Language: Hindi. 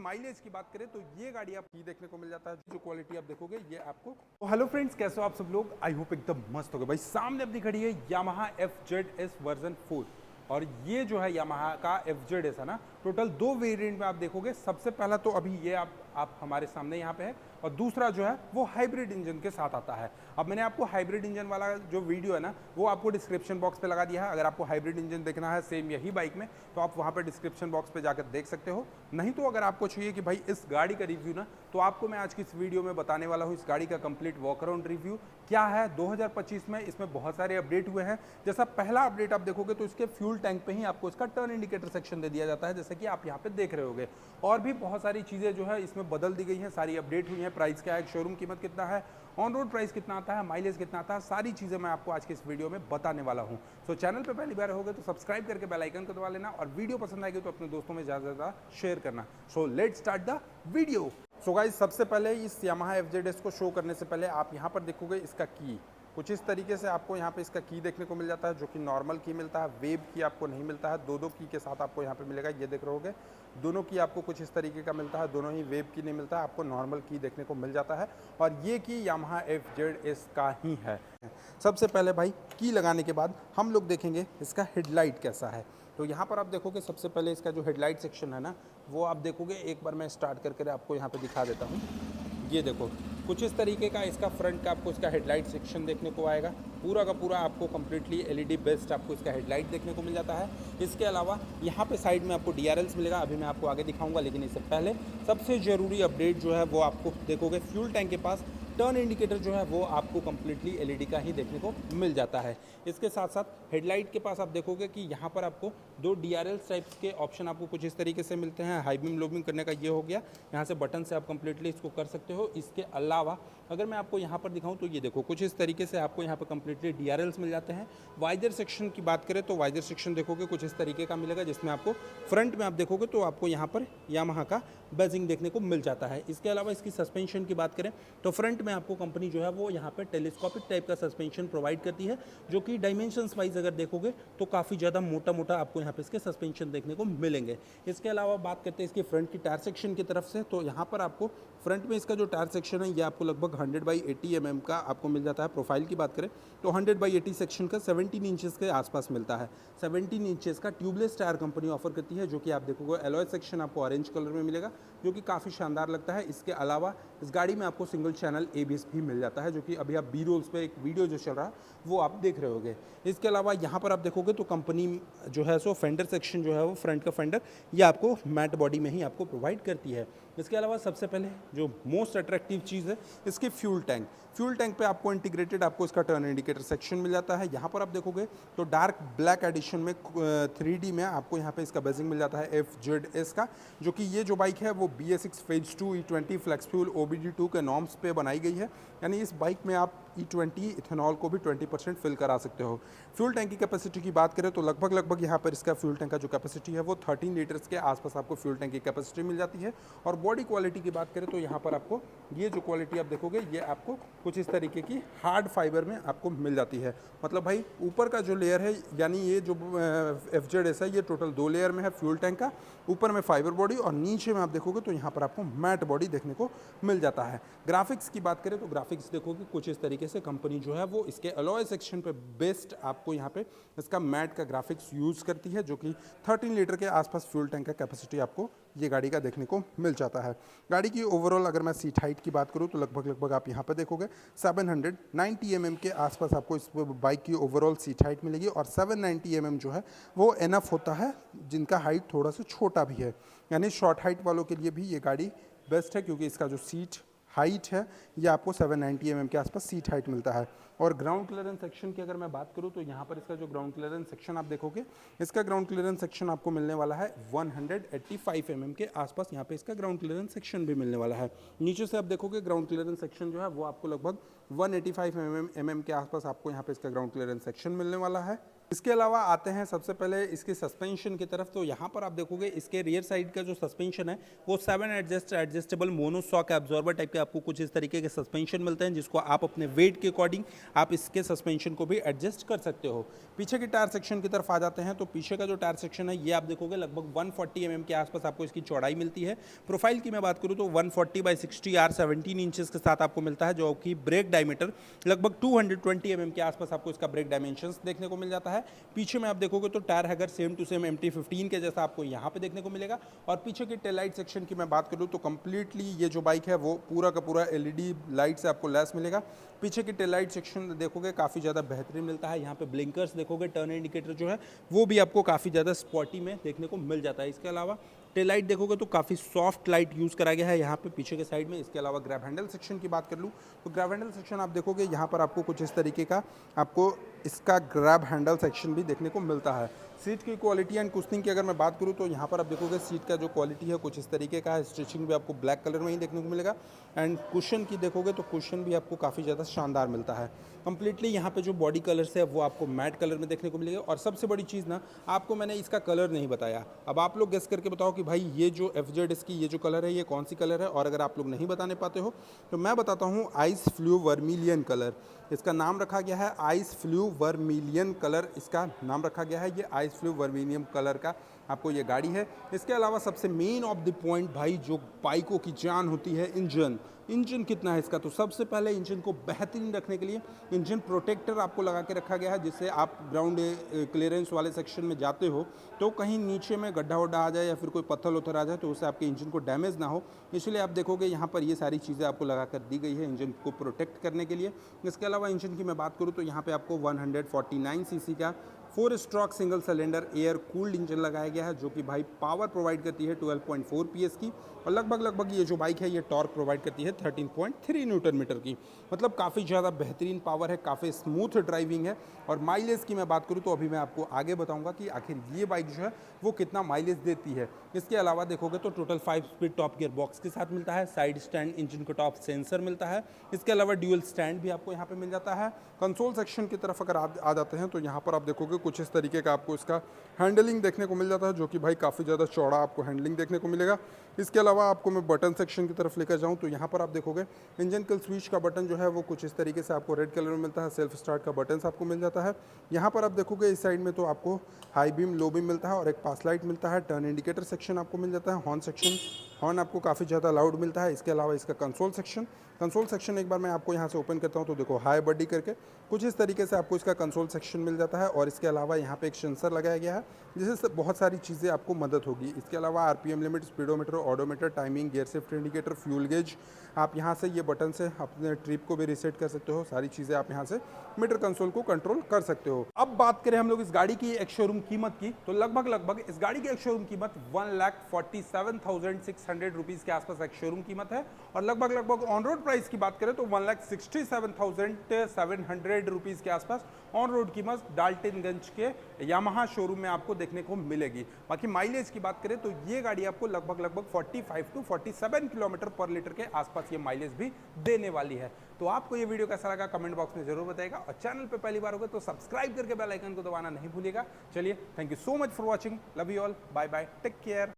माइलेज की बात करें तो ये गाड़ी आप ही देखने को मिल जाता है, जो क्वालिटी आप देखोगे ये आपको। तो हेलो फ्रेंड्स, कैसे हो आप सब लोग? आई होप एकदम मस्त हो गए भाई। सामने अपनी खड़ी है यामाहा FZS वर्जन 4 और ये जो है यामाहा का FZS है ना, टोटल दो वेरिएंट में आप देखोगे। सबसे पहला तो अभी ये आप हमारे सामने यहाँ पे है और दूसरा जो है वो हाइब्रिड इंजन के साथ आता है। अब मैंने आपको हाइब्रिड इंजन वाला जो वीडियो है ना वो आपको डिस्क्रिप्शन बॉक्स पे लगा दिया है। अगर आपको हाइब्रिड इंजन देखना है सेम यही बाइक में तो आप वहाँ पे डिस्क्रिप्शन बॉक्स पे जाकर देख सकते हो। नहीं तो अगर आपको चाहिए कि भाई इस गाड़ी का रिव्यू ना, तो आपको मैं आज की इस वीडियो में बताने वाला हूँ इस गाड़ी का कंप्लीट वॉक अराउंड रिव्यू क्या है 2025 में। इसमें बहुत सारे अपडेट हुए हैं। जैसा पहला अपडेट आप देखोगे तो इसके फ्यूल टैंक पे ही आपको इसका टर्न इंडिकेटर सेक्शन दे दिया जाता है, जैसे कि आप यहाँ पे देख रहे होगे। और भी बहुत सारी चीज़ें जो है इसमें बदल दी गई हैं, सारी अपडेट हुई हैं। प्राइस क्या है, शोरूम कीमत कितना है, ऑन रोड प्राइस कितना आता है, माइलेज कितना आता है, सारी चीज़ें मैं आपको आज के इस वीडियो में बताने वाला हूँ। सो चैनल पे पहली बार होगे तो सब्सक्राइब करके बेल आइकन को दबा लेना और वीडियो पसंद आएगी तो अपने दोस्तों में ज़्यादा से ज़्यादा शेयर करना। So let's start the video. So guys, सबसे पहले इस यामाहा FZS को शो करने से पहले आप यहाँ पर देखोगे इसका की कुछ इस तरीके से आपको यहाँ पे इसका की देखने को मिल जाता है, जो कि नॉर्मल की मिलता है, वेब की आपको नहीं मिलता है। दो की के साथ आपको यहाँ पे मिलेगा, ये देख रहे होगे। दोनों की आपको कुछ इस तरीके का मिलता है, दोनों ही वेब की नहीं मिलता है, आपको नॉर्मल की देखने को मिल जाता है। और ये की यामाहा FZS का ही है। सबसे पहले भाई की लगाने के बाद हम लोग देखेंगे इसका हेडलाइट कैसा है। तो यहाँ पर आप देखोगे सबसे पहले इसका जो हेडलाइट सेक्शन है ना वो आप देखोगे। एक बार मैं स्टार्ट करके आपको यहाँ पे दिखा देता हूँ। ये देखो कुछ इस तरीके का इसका फ्रंट का आपको इसका हेडलाइट सेक्शन देखने को आएगा। पूरा का पूरा आपको कम्प्लीटली LED बेस्ड आपको इसका हेडलाइट देखने को मिल जाता है। इसके अलावा यहाँ पे साइड में आपको DRLs मिलेगा, अभी मैं आपको आगे दिखाऊंगा। लेकिन इससे पहले सबसे ज़रूरी अपडेट जो है वो आपको देखोगे फ्यूल टैंक के पास टर्न इंडिकेटर जो है वो आपको कम्प्लीटली LED का ही देखने को मिल जाता है। इसके साथ साथ हेडलाइट के पास आप देखोगे कि यहाँ पर आपको दो DRL टाइप्स के ऑप्शन आपको कुछ इस तरीके से मिलते हैं। हाई बीम लो बीम करने का ये हो गया, यहाँ से बटन से आप कम्प्लीटली इसको कर सकते हो। इसके अलावा अगर मैं आपको यहाँ पर दिखाऊँ तो ये देखो कुछ इस तरीके से आपको यहाँ पर कम्प्लीटली DRLs मिल जाते हैं। वाइजर सेक्शन की बात करें तो वाइजर सेक्शन देखोगे कुछ इस तरीके का मिलेगा, जिसमें आपको फ्रंट में आप देखोगे तो आपको यहाँ पर यामाहा का बैजिंग देखने को मिल जाता है। इसके अलावा इसकी सस्पेंशन की बात करें तो फ्रंट में आपको कंपनी जो है वो यहाँ पे टेलीस्कोपिक टाइप का सस्पेंशन प्रोवाइड करती है, जो कि डायमेंशंस वाइज अगर देखोगे तो काफ़ी ज़्यादा मोटा मोटा आपको यहाँ पे इसके सस्पेंशन देखने को मिलेंगे। इसके अलावा बात करते हैं इसके फ्रंट की टायर सेक्शन की तरफ से, तो यहाँ पर आपको फ्रंट में इसका जो टायर सेक्शन है ये आपको लगभग 100/80 mm का आपको मिल जाता है। प्रोफाइल की बात करें तो 100/80 सेक्शन का 17 इंचेस के आसपास मिलता है। 17 इंचेस का ट्यूबलेस टायर कंपनी ऑफर करती है, जो कि आप देखोगे एलॉय सेक्शन आपको ऑरेंज कलर में मिलेगा, जो कि काफ़ी शानदार लगता है। इसके अलावा इस गाड़ी में आपको सिंगल चैनल ABS भी मिल जाता है, जो कि अभी आप बी रोल्स पे एक वीडियो जो चल रहा है वो आप देख रहे होगे। इसके अलावा यहाँ पर आप देखोगे तो कंपनी जो है सो फेंडर सेक्शन जो है वो फ्रंट का फेंडर ये आपको मैट बॉडी में ही आपको प्रोवाइड करती है। इसके अलावा सबसे पहले जो मोस्ट अट्रैक्टिव चीज़ है इसकी फ्यूल टैंक। फ्यूल टैंक पे आपको इंटीग्रेटेड आपको इसका टर्न इंडिकेटर सेक्शन मिल जाता है। यहाँ पर आप देखोगे तो डार्क ब्लैक एडिशन में 3D में आपको यहाँ पे इसका बेजिंग मिल जाता है FZS का, जो कि ये जो बाइक है वो BS6 phase 2 E20 flex fuel OBD2 के नॉर्म्स पे बनाई गई है। यानी इस बाइक में आप E20 इथेनॉल को भी 20% फिल करा सकते हो। फ्यूल टैंक की कैपेसिटी की बात करें तो लगभग यहाँ पर इसका फ्यूल टैंक का जो कैपेसिटी है वो 13 लीटर्स के आसपास आपको फ्यूल टैंक की कैपेसिटी मिल जाती है। और बॉडी क्वालिटी की बात करें तो यहाँ पर आपको ये जो क्वालिटी आप देखोगे ये आपको कुछ इस तरीके की हार्ड फाइबर में आपको मिल जाती है। मतलब भाई ऊपर का जो लेयर है यानी ये जो FZS है ये टोटल 2 लेयर में है फ्यूल टैंक का। ऊपर में फाइबर बॉडी और नीचे में आप देखोगे तो यहाँ पर आपको मैट बॉडी देखने को मिल जाता है। ग्राफिक्स की बात करें तो ग्राफिक्स देखोगे कुछ इस तरीके से कंपनी जो है वो इसके अलॉय सेक्शन पे बेस्ट आपको यहाँ पे इसका मैट का ग्राफिक्स यूज़ करती है, जो कि 13 लीटर के आसपास फ्यूल टैंक का कैपेसिटी आपको ये गाड़ी का देखने को मिल जाता है। गाड़ी की ओवरऑल अगर मैं सीट हाइट की बात करूँ तो लगभग आप यहाँ पर देखोगे 790 mm के आसपास आपको इस बाइक की ओवरऑल सीट हाइट मिलेगी। और 790 mm जो है वो एनफ होता है जिनका हाइट थोड़ा सा छोटा भी है, यानी शॉर्ट हाइट वालों के लिए भी ये गाड़ी बेस्ट है, क्योंकि इसका जो सीट हाइट है ये आपको 790 mm के आसपास सीट हाइट मिलता है। और ग्राउंड क्लियरेंस सेक्शन की अगर मैं बात करूं तो यहाँ पर इसका जो ग्राउंड क्लियरेंस सेक्शन आप देखोगे इसका ग्राउंड क्लियरेंस सेक्शन आपको मिलने वाला है 185 mm के आसपास। यहाँ पे इसका ग्राउंड क्लियरेंस सेक्शन भी मिलने वाला है। नीचे से आप देखोगे ग्राउंड क्लियरेंस सेक्शन जो है वो आपको लगभग 185 mm के आसपास आपको यहाँ पे इसका ग्राउंड क्लियरेंस सेक्शन मिलने वाला है। इसके अलावा आते हैं सबसे पहले इसके सस्पेंशन की तरफ। तो यहाँ पर आप देखोगे इसके रियर साइड का जो सस्पेंशन है वो 7 एडजस्टेबल मोनोशॉक एब्जॉर्बर टाइप के आपको कुछ इस तरीके के सस्पेंशन मिलते हैं, जिसको आप अपने वेट के अकॉर्डिंग आप इसके सस्पेंशन को भी एडजस्ट कर सकते हो। पीछे के टायर सेक्शन की तरफ आ जाते हैं तो पीछे का जो टायर सेक्शन है ये आप देखोगे लगभग 140 mm के आसपास आपको इसकी चौड़ाई मिलती है। प्रोफाइल की मैं बात करूँ तो 140/60 R 17 इंचेस के साथ आपको मिलता है, जो कि ब्रेक डायमीटर लगभग 220 mm के आसपास आपको इसका ब्रेक डायमेंशंस देखने को मिल जाता है। पीछे में आप देखोगे तो tyre hugger same to same MT-15 के जैसा आपको यहाँ पे देखने को मिलेगा। और पीछे की टेल लाइट सेक्शन की मैं बात करूँ तो कंप्लीटली ये जो बाइक है वो पूरा का पूरा LED लाइट से आपको लैस मिलेगा। पीछे की टेल लाइट सेक्शन देखोगे काफ़ी ज़्यादा बेहतरीन मिलता है। यहाँ पे ब्लिंकर्स देखोगे, टर्न इंडिकेटर जो है वो भी आपको काफ़ी ज़्यादा स्पॉटी में देखने को मिल जाता है। इसके अलावा टेल लाइट देखोगे तो काफ़ी सॉफ्ट लाइट यूज़ करा गया है यहाँ पे पीछे के साइड में। इसके अलावा ग्रैब हैंडल सेक्शन की बात कर लूँ तो ग्रैब हैंडल सेक्शन आप देखोगे यहाँ पर आपको कुछ इस तरीके का आपको इसका ग्रैब हैंडल सेक्शन भी देखने को मिलता है। सीट की क्वालिटी एंड कुशनिंग की अगर मैं बात करूँ तो यहाँ पर आप देखोगे सीट का जो क्वालिटी है कुछ इस तरीके का है। स्टिचिंग भी आपको ब्लैक कलर में ही देखने को मिलेगा। एंड कुशन की देखोगे तो कुशन भी आपको काफ़ी ज़्यादा शानदार मिलता है। कंप्लीटली यहाँ पे जो बॉडी कलर्स है वो आपको मैट कलर में देखने को मिलेगा। और सबसे बड़ी चीज़ ना, आपको मैंने इसका कलर नहीं बताया। अब आप लोग गेस करके बताओ कि भाई ये जो FZ की ये जो कलर है ये कौन सी कलर है। और अगर आप लोग नहीं बताने पाते हो तो मैं बताता हूँ, आइस फ्लू वर्मिलियन कलर इसका नाम रखा गया है। आइस फ्लू वर्मिलियन कलर इसका नाम रखा गया है। ये आइस फ्लू वर्मिलियन कलर का आपको ये गाड़ी है। इसके अलावा सबसे मेन ऑफ द पॉइंट भाई जो बाइकों की जान होती है, इंजन कितना है इसका। तो सबसे पहले इंजन को बेहतरीन रखने के लिए इंजन प्रोटेक्टर आपको लगा के रखा गया है, जिससे आप ग्राउंड क्लियरेंस वाले सेक्शन में जाते हो तो कहीं नीचे में गड्ढा वड्ढा आ जाए या फिर कोई पत्थर उथर आ जाए तो उससे आपके इंजन को डैमेज ना हो। इसलिए आप देखोगे यहाँ पर ये सारी चीज़ें आपको लगा कर दी गई है इंजन को प्रोटेक्ट करने के लिए। इसके अलावा इंजन की मैं बात करूँ तो यहाँ पर आपको 149 cc का 4 stroke single cylinder air cooled engine लगाया गया है, जो कि भाई पावर प्रोवाइड करती है 12.4 PS की। और लगभग ये जो बाइक है ये टॉर्क प्रोवाइड करती है 13.3 न्यूटन मीटर की। मतलब काफ़ी ज़्यादा बेहतरीन पावर है, काफ़ी स्मूथ ड्राइविंग है। और माइलेज की मैं बात करूँ तो अभी मैं आपको आगे बताऊंगा कि आखिर ये बाइक जो है वो कितना माइलेज देती है। इसके अलावा देखोगे तो total 5 speed top gear box के साथ मिलता है। साइड स्टैंड इंजन को टॉप सेंसर मिलता है। इसके अलावा ड्यूअल स्टैंड भी आपको यहाँ पे मिल जाता है। कंसोल सेक्शन की तरफ अगर आ जाते हैं तो यहाँ पर आप देखोगे कुछ इस तरीके का आपको इसका हैंडलिंग देखने को मिल जाता है, जो कि भाई काफ़ी ज़्यादा चौड़ा आपको हैंडलिंग देखने को मिलेगा। इसके अलावा आपको मैं बटन सेक्शन की तरफ लेकर जाऊं तो यहाँ पर आप देखोगे इंजन किल स्विच का बटन जो है वो कुछ इस तरीके से आपको रेड कलर में मिलता है। सेल्फ स्टार्ट का बटन आपको मिल जाता है। यहाँ पर आप देखोगे इस साइड में तो आपको हाई बीम लो बीम मिलता है और एक पास लाइट मिलता है। टर्न इंडिकेटर सेक्शन आपको मिल जाता है। हॉर्न आपको काफ़ी ज़्यादा लाउड मिलता है। इसके अलावा इसका कंसोल सेक्शन एक बार मैं आपको यहाँ से ओपन करता हूँ तो देखो हाई बडी करके कुछ इस तरीके से आपको इसका कंसोल सेक्शन मिल जाता है। और इसके अलावा यहाँ पे एक सेंसर लगाया गया है जिससे बहुत सारी चीज़ें आपको मदद होगी। इसके अलावा RPM limit, speedometer, odometer, timing, gear shift indicator, fuel gauge, आप यहाँ से ये बटन से अपने ट्रिप को भी रीसेट कर सकते हो। सारी चीज़ें आप यहाँ से मीटर कंसोल को कंट्रोल कर सकते हो। अब बात करें हम लोग इस गाड़ी की एक शोरूम कीमत की तो लगभग इस गाड़ी की एक शोरूम कीमत 1,47,600 रुपीज़ के आसपास एक शोरूम कीमत है। और लगभग ऑन रोड प्राइस की बात करें तो 1,67,700 रुपीज़ के आसपास ऑन रोड कीमत डाल्टनगंज के यामाहा शोरूम में आपको देखने को मिलेगी। बाकी माइलेज की बात करें तो ये गाड़ी आपको लगभग 45 to 47 किलोमीटर पर लीटर के आसपास ये माइलेज भी देने वाली है। तो आपको ये वीडियो कैसा लगा कमेंट बॉक्स में जरूर बताइएगा। और चैनल पे पहली बार होगा तो सब्सक्राइब करके बेल आइकन को दबाना नहीं भूलिएगा। चलिए, thank you so much for watching, love you all, bye bye, take care.